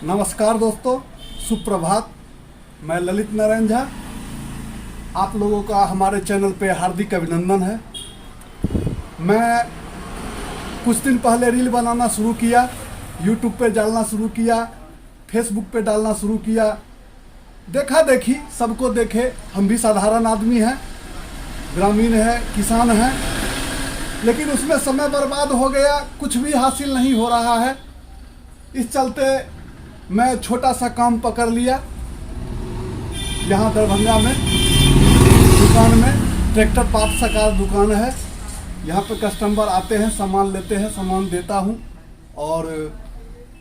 नमस्कार दोस्तों, सुप्रभात। मैं ललित नारायण झा। आप लोगों का हमारे चैनल पे हार्दिक अभिनंदन है। मैं कुछ दिन पहले रील बनाना शुरू किया, यूट्यूब पे डालना शुरू किया, फेसबुक पे डालना शुरू किया। देखा देखी सबको देखे। हम भी साधारण आदमी हैं, ग्रामीण है, किसान हैं, लेकिन उसमें समय बर्बाद हो गया, कुछ भी हासिल नहीं हो रहा है। इस चलते मैं छोटा सा काम पकड़ लिया। यहाँ दरभंगा में दुकान में ट्रैक्टर पार्ट्स का दुकान है। यहाँ पे कस्टमर आते हैं, सामान लेते हैं, सामान देता हूँ और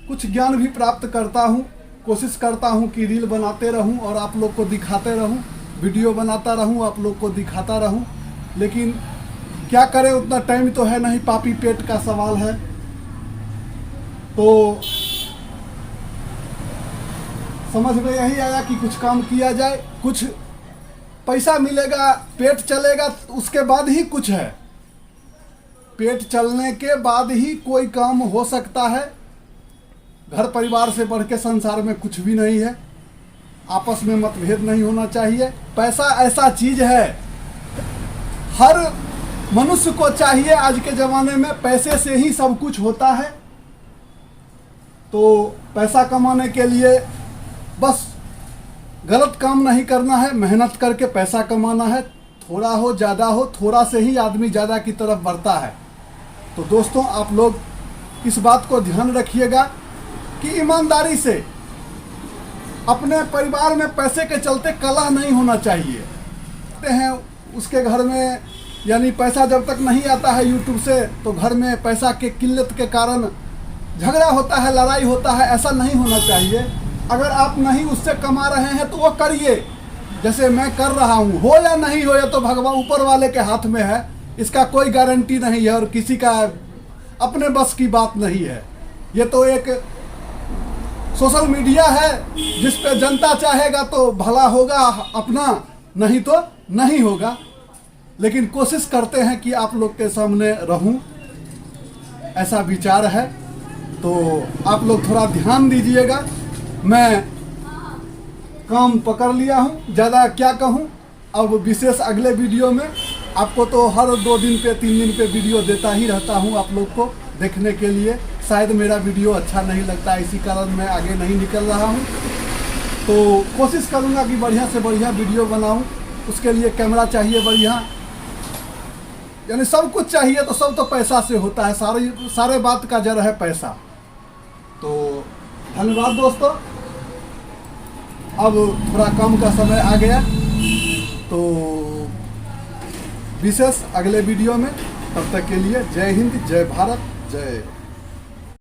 कुछ ज्ञान भी प्राप्त करता हूँ। कोशिश करता हूँ कि रील बनाते रहूँ और आप लोग को दिखाते रहूँ, वीडियो बनाता रहूँ, आप लोग को दिखाता रहूँ। लेकिन क्या करें, उतना टाइम तो है नहीं, पापी पेट का सवाल है। तो समझ में यही आया कि कुछ काम किया जाए, कुछ पैसा मिलेगा, पेट चलेगा, उसके बाद ही कुछ है। पेट चलने के बाद ही कोई काम हो सकता है। घर परिवार से बढ़ के संसार में कुछ भी नहीं है। आपस में मतभेद नहीं होना चाहिए। पैसा ऐसा चीज है, हर मनुष्य को चाहिए। आज के ज़माने में पैसे से ही सब कुछ होता है। तो पैसा कमाने के लिए बस गलत काम नहीं करना है, मेहनत करके पैसा कमाना है। थोड़ा हो ज़्यादा हो, थोड़ा से ही आदमी ज़्यादा की तरफ बढ़ता है। तो दोस्तों, आप लोग इस बात को ध्यान रखिएगा कि ईमानदारी से अपने परिवार में पैसे के चलते कलह नहीं होना चाहिए। कहते हैं उसके घर में, यानी पैसा जब तक नहीं आता है यूट्यूब से, तो घर में पैसा के किल्लत के कारण झगड़ा होता है, लड़ाई होता है। ऐसा नहीं होना चाहिए। अगर आप नहीं उससे कमा रहे हैं तो वो करिए, जैसे मैं कर रहा हूँ। हो या नहीं हो, या तो भगवान ऊपर वाले के हाथ में है, इसका कोई गारंटी नहीं है और किसी का अपने बस की बात नहीं है। ये तो एक सोशल मीडिया है जिस पे जनता चाहेगा तो भला होगा अपना, नहीं तो नहीं होगा। लेकिन कोशिश करते हैं कि आप लोग के सामने रहूं, ऐसा विचार है। तो आप लोग थोड़ा ध्यान दीजिएगा। मैं काम पकड़ लिया हूँ, ज़्यादा क्या कहूँ। अब विशेष अगले वीडियो में आपको तो हर 2 दिन पे 3 दिन पे वीडियो देता ही रहता हूँ आप लोग को देखने के लिए। शायद मेरा वीडियो अच्छा नहीं लगता, इसी कारण मैं आगे नहीं निकल रहा हूँ। तो कोशिश करूँगा कि बढ़िया से बढ़िया वीडियो बनाऊँ। उसके लिए कैमरा चाहिए बढ़िया, यानी सब कुछ चाहिए। तो सब तो पैसा से होता है, सारे बात का जड़ है पैसा। तो धन्यवाद दोस्तों। अब थोड़ा काम का समय आ गया, तो विशेष अगले वीडियो में। तब तक के लिए जय हिंद, जय भारत, जय